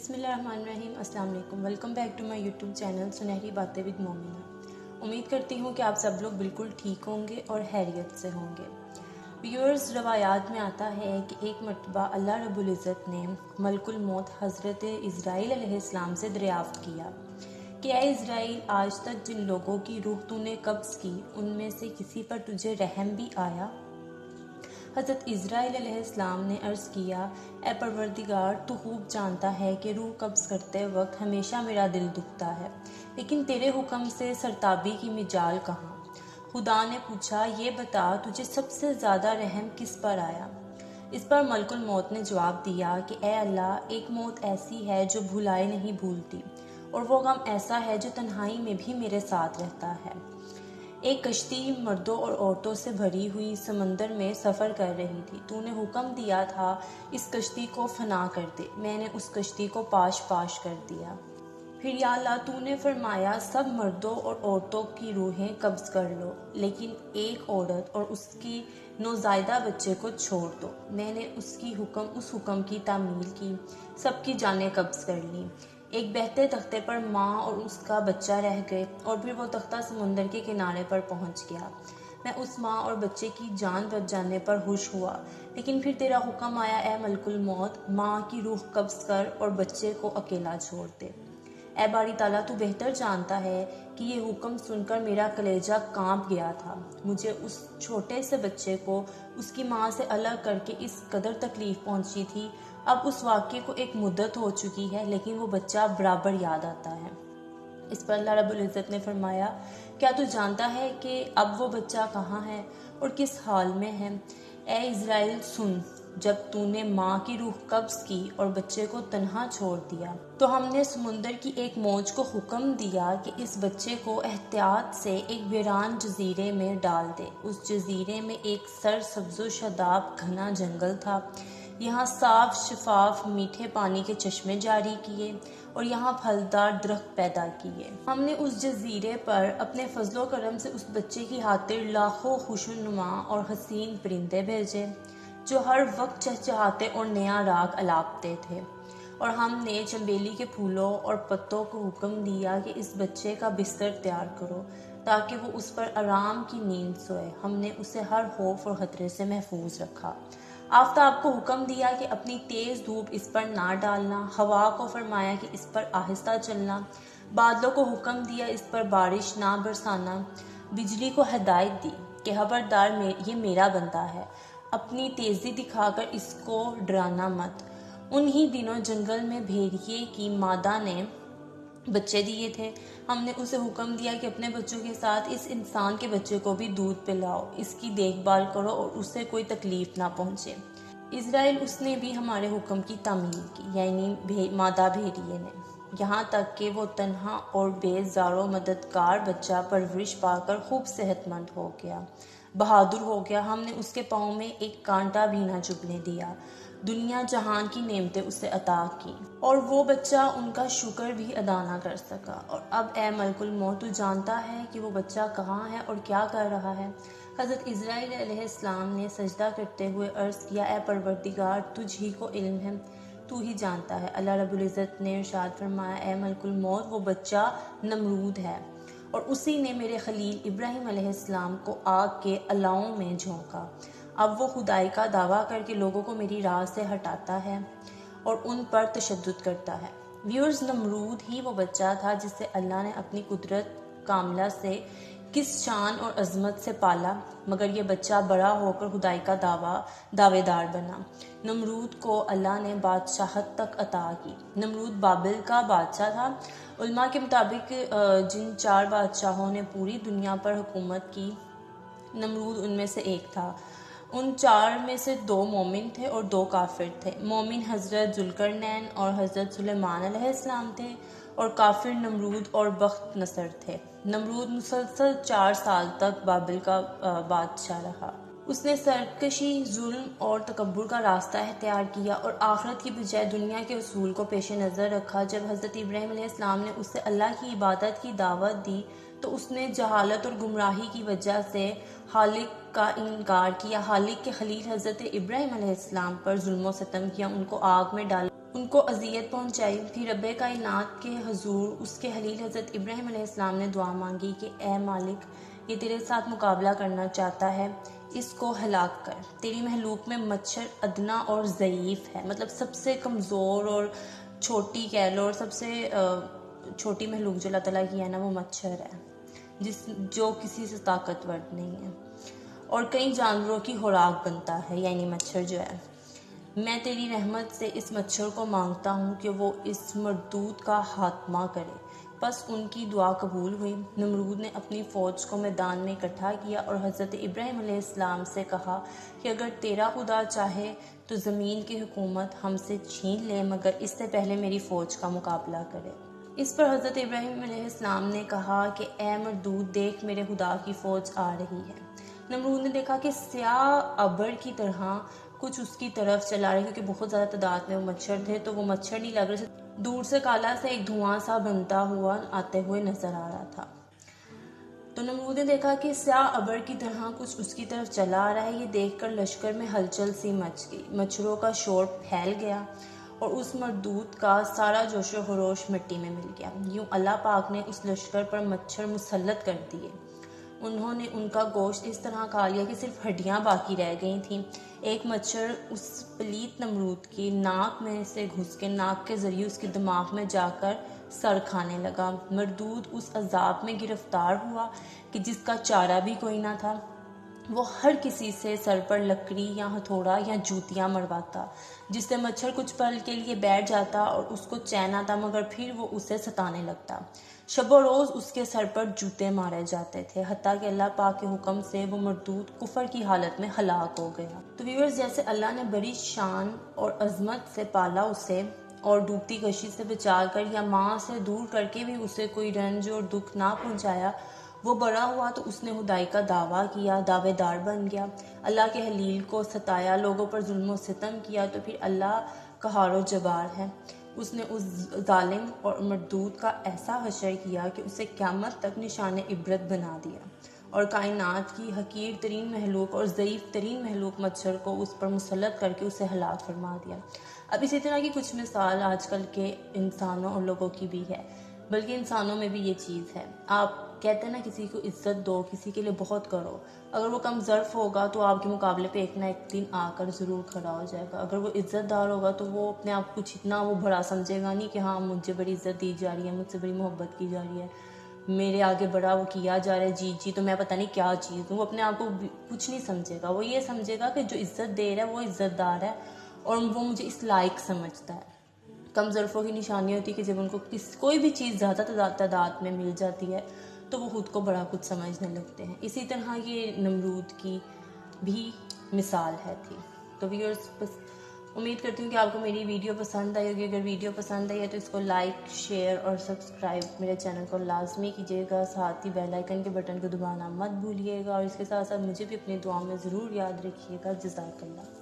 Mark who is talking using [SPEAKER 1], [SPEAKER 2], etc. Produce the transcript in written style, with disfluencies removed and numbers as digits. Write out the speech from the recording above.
[SPEAKER 1] بسم اللہ الرحمن الرحیم۔ السلام علیکم، welcome back to my YouTube channel Sunehri Baatein with مومنہ۔ امید کرتی ہوں کہ آپ سب لوگ بالکل ٹھیک ہوں گے اور خیریت سے ہوں گے۔ ویورز، روایات میں آتا ہے کہ ایک مرتبہ اللہ رب العزت نے ملک الموت حضرت عزرائیل علیہ السلام سے دریافت کیا کہ اے عزرائیل، آج تک جن لوگوں کی روح تو نے قبض کی ان میں سے کسی پر تجھے رحم بھی آیا؟ حضرت عزرائیل علیہ السلام نے عرض کیا، اے پروردگار، تو خوب جانتا ہے کہ روح قبض کرتے وقت ہمیشہ میرا دل دکھتا ہے، لیکن تیرے حکم سے سرتابی کی مجال کہاں؟ خدا نے پوچھا، یہ بتا تجھے سب سے زیادہ رحم کس پر آیا؟ اس پر ملک الموت نے جواب دیا کہ اے اللہ، ایک موت ایسی ہے جو بھلائے نہیں بھولتی، اور وہ غم ایسا ہے جو تنہائی میں بھی میرے ساتھ رہتا ہے۔ ایک کشتی مردوں اور عورتوں سے بھری ہوئی سمندر میں سفر کر رہی تھی۔ تو نے حکم دیا تھا، اس کشتی کو فنا کر دے۔ میں نے اس کشتی کو پاش پاش کر دیا۔ پھر یا اللہ، تو نے فرمایا، سب مردوں اور عورتوں کی روحیں قبض کر لو، لیکن ایک عورت اور اس کی نوزائیدہ بچے کو چھوڑ دو۔ میں نے اس حکم کی تعمیل کی، سب کی جانیں قبض کر لیں۔ ایک بہتے تختے پر ماں اور اس کا بچہ رہ گئے، اور پھر وہ تختہ سمندر کے کنارے پر پہنچ گیا۔ میں اس ماں اور بچے کی جان بچ جانے پر خوش ہوا، لیکن پھر تیرا حکم آیا، اے ملک الموت، ماں کی روح قبض کر اور بچے کو اکیلا چھوڑ دے۔ اے باری تعالیٰ، تو بہتر جانتا ہے کہ یہ حکم سن کر میرا کلیجہ کانپ گیا تھا۔ مجھے اس چھوٹے سے بچے کو اس کی ماں سے الگ کر کے اس قدر تکلیف پہنچی تھی۔ اب اس واقعے کو ایک مدت ہو چکی ہے، لیکن وہ بچہ برابر یاد آتا ہے۔ اس پر اللہ رب العزت نے فرمایا، کیا تو جانتا ہے کہ اب وہ بچہ کہاں ہے اور کس حال میں ہے؟ اے اسرائیل، سن، جب تو نے ماں کی روح قبض کی اور بچے کو تنہا چھوڑ دیا تو ہم نے سمندر کی ایک موج کو حکم دیا کہ اس بچے کو احتیاط سے ایک ویران جزیرے میں ڈال دے۔ اس جزیرے میں ایک سر سبز و شاداب گھنا جنگل تھا۔ یہاں صاف شفاف میٹھے پانی کے چشمے جاری کیے اور یہاں پھلدار درخت پیدا کیے۔ ہم نے اس جزیرے پر اپنے فضل و کرم سے اس بچے کی خاطر لاکھوں خوشنما اور حسین پرندے بھیجے، جو ہر وقت چہچہاتے اور نیا راگ الاپتے تھے، اور ہم نے چنبیلی کے پھولوں اور پتوں کو حکم دیا کہ اس بچے کا بستر تیار کرو تاکہ وہ اس پر آرام کی نیند سوئے۔ ہم نے اسے ہر خوف اور خطرے سے محفوظ رکھا۔ آفتاب کو حکم دیا کہ اپنی تیز دھوپ اس پر نہ ڈالنا، ہوا کو فرمایا کہ اس پر آہستہ چلنا، بادلوں کو حکم دیا اس پر بارش نہ برسانا، بجلی کو ہدایت دی کہ خبردار، یہ میرا بندہ ہے، اپنی تیزی دکھا کر اس کو ڈرانا مت۔ انہی دنوں جنگل میں بھیڑیے کی مادہ نے بچے دیے تھے۔ ہم نے اسے حکم دیا کہ اپنے بچوں کے ساتھ اس انسان کے بچے کو بھی دودھ پلاؤ، اس کی دیکھ بھال کرو اور اسے کوئی تکلیف نہ پہنچے۔ اسرائیل، اس نے بھی ہمارے حکم کی تعمیل کی، یعنی مادہ بھیڑیے نے، یہاں تک کہ وہ تنہا اور بے زار و مددگار بچہ پرورش پا کر خوب صحت مند ہو گیا، بہادر ہو گیا۔ ہم نے اس کے پاؤں میں ایک کانٹا بھی نہ چبھنے دیا، دنیا جہان کی نعمتیں اسے عطا کی، اور وہ بچہ ان کا شکر بھی ادا نہ کر سکا۔ اور اب اے ملک الموت، تو جانتا ہے کہ وہ بچہ کہاں ہے اور کیا کر رہا ہے؟ حضرت عزرائیل علیہ السلام نے سجدہ کرتے ہوئے عرض کیا، اے پروردگار، تجھ ہی کو علم ہے، تو ہی جانتا ہے۔ اللہ رب العزت نے ارشاد فرمایا، اے ملک الموت، وہ بچہ نمرود ہے، اور اسی نے میرے خلیل ابراہیم علیہ السلام کو آگ کے الاؤں میں جھونکا۔ اب وہ خدائی کا دعویٰ کر کے لوگوں کو میری راہ سے ہٹاتا ہے اور ان پر تشدد کرتا ہے۔ ویورز، نمرود ہی وہ بچہ تھا جسے اللہ نے اپنی قدرت کاملہ سے کس شان اور عظمت سے پالا، مگر یہ بچہ بڑا ہو کر خدائی کا دعوے دار بنا۔ نمرود کو اللہ نے بادشاہت تک عطا کی۔ نمرود بابل کا بادشاہ تھا۔ علماء کے مطابق جن 4 بادشاہوں نے پوری دنیا پر حکومت کی، نمرود ان میں سے ایک تھا۔ ان 4 میں سے 2 مومن تھے اور 2 کافر تھے۔ مومن حضرت ذوالقرنین اور حضرت سلیمان علیہ السلام تھے، اور کافر نمرود اور بخت نصر تھے۔ نمرود مسلسل 4 سال تک بابل کا بادشاہ رہا۔ اس نے سرکشی، ظلم اور تکبر کا راستہ اختیار کیا اور آخرت کی بجائے دنیا کے اصول کو پیش نظر رکھا۔ جب حضرت ابراہیم علیہ السلام نے اسے اللہ کی عبادت کی دعوت دی تو اس نے جہالت اور گمراہی کی وجہ سے خالق کا انکار کیا۔ خالق کے خلیل حضرت ابراہیم علیہ السلام پر ظلم و ستم کیا، ان کو آگ میں ڈالا، ان کو اذیت پہنچائی۔ پھر رب کائنات کے حضور اس کے خلیل حضرت ابراہیم علیہ السلام نے دعا مانگی کہ اے مالک، یہ تیرے ساتھ مقابلہ کرنا چاہتا ہے، اس کو ہلاک کر۔ تیری مخلوق میں مچھر ادنا اور ضعیف ہے، مطلب سب سے کمزور اور چھوٹی کہہ لو، اور سب سے چھوٹی مخلوق جو اللہ تعالیٰ کی ہے نا، وہ مچھر ہے، جو کسی سے طاقتور نہیں ہے اور کئی جانوروں کی خوراک بنتا ہے، یعنی مچھر جو ہے۔ میں تیری رحمت سے اس مچھر کو مانگتا ہوں کہ وہ اس مردود کا خاتمہ کرے۔ بس ان کی دعا قبول ہوئی۔ نمرود نے اپنی فوج کو میدان میں اکٹھا کیا اور حضرت ابراہیم علیہ السلام سے کہا کہ اگر تیرا خدا چاہے تو زمین کی حکومت ہم سے چھین لے، مگر اس سے پہلے میری فوج کا مقابلہ کرے۔ اس پر حضرت ابراہیم علیہ السلام نے کہا کہ اے مردود، دیکھ میرے خدا کی فوج آ رہی ہے۔ نمرود نے دیکھا کہ سیاہ ابر کی طرح کچھ اس کی طرف چلا رہے، کیونکہ بہت زیادہ تعداد میں وہ مچھر تھے تو وہ مچھر نہیں لگ رہے، دور سے کالا سے ایک دھواں سا بنتا ہوا آتے ہوئے نظر آ رہا تھا۔ تو نمرود نے دیکھا کہ سیاہ ابر کی طرح کچھ اس کی طرف چلا آ رہا ہے۔ یہ دیکھ کر لشکر میں ہلچل سی مچ گئی، مچھروں کا شور پھیل گیا اور اس مردود کا سارا جوش و خروش مٹی میں مل گیا۔ یوں اللہ پاک نے اس لشکر پر مچھر مسلط کر دیے۔ انہوں نے ان کا گوشت اس طرح کھا لیا کہ صرف ہڈیاں باقی رہ گئی تھیں۔ ایک مچھر اس پلیت نمرود کی ناک میں سے گھس کے ناک کے ذریعے اس کے دماغ میں جا کر سر کھانے لگا۔ مردود اس عذاب میں گرفتار ہوا کہ جس کا چارہ بھی کوئی نہ تھا۔ وہ ہر کسی سے سر پر لکڑی یا ہتھوڑا یا جوتیاں مرواتا، جس سے مچھر کچھ پل کے لیے بیٹھ جاتا اور اس کو چین آتا، مگر پھر وہ اسے ستانے لگتا۔ شب و روز اس کے سر پر جوتے مارے جاتے تھے، حتیٰ کہ اللہ پاک کے حکم سے وہ مردود کفر کی حالت میں ہلاک ہو گیا۔ تو ویورز، جیسے اللہ نے بڑی شان اور عظمت سے پالا اسے اور ڈوبتی کشتی سے بچا کر یا ماں سے دور کر کے بھی اسے کوئی رنج اور دکھ نہ پہنچایا، وہ بڑا ہوا تو اس نے خدائی کا دعویٰ کیا، دعوے دار بن گیا، اللہ کے خلیل کو ستایا، لوگوں پر ظلم و ستم کیا، تو پھر اللہ قہار و جبار ہے۔ اس نے اس ظالم اور مردود کا ایسا حشر کیا کہ اسے قیامت تک نشان عبرت بنا دیا اور کائنات کی حقیر ترین مخلوق اور ضعیف ترین مخلوق مچھر کو اس پر مسلط کر کے اسے ہلاک فرما دیا۔ اب اسی طرح کی کچھ مثال آج کل کے انسانوں اور لوگوں کی بھی ہے، بلکہ انسانوں میں بھی یہ چیز ہے۔ آپ کہتے ہیں نا، کسی کو عزت دو، کسی کے لیے بہت کرو، اگر وہ کم ظرف ہوگا تو آپ کے مقابلے پہ ایک نہ ایک دن آ کر ضرور کھڑا ہو جائے گا۔ اگر وہ عزت دار ہوگا تو وہ اپنے آپ کچھ اتنا وہ بڑا سمجھے گا نہیں کہ ہاں مجھے بڑی عزت دی جا رہی ہے، مجھ سے بڑی محبت کی جا رہی ہے، میرے آگے بڑا وہ کیا جا رہا ہے، جی تو میں پتہ نہیں کیا چیز ہوں۔ وہ اپنے آپ کو کچھ نہیں سمجھے گا، وہ یہ سمجھے گا کہ جو عزت دے رہا ہے وہ عزت دار ہے اور وہ مجھے اس لائق سمجھتا ہے۔ کم ظرفوں کی نشانی ہوتی ہے کہ جب ان کو کوئی بھی چیز زیادہ تعداد میں مل جاتی ہے تو وہ خود کو بڑا کچھ سمجھنے لگتے ہیں۔ اسی طرح یہ نمرود کی بھی مثال تھی۔ تو ویورز، بس امید کرتی ہوں کہ آپ کو میری ویڈیو پسند آئی ہوگی۔ اگر ویڈیو پسند آئی ہے تو اس کو لائک، شیئر اور سبسکرائب میرے چینل کو لازمی کیجیے گا، ساتھ ہی بیل آئیکن کے بٹن کو دبانا مت بھولیے گا، اور اس کے ساتھ ساتھ مجھے بھی اپنی دعاؤں میں ضرور یاد رکھیے گا۔ جزاک اللہ۔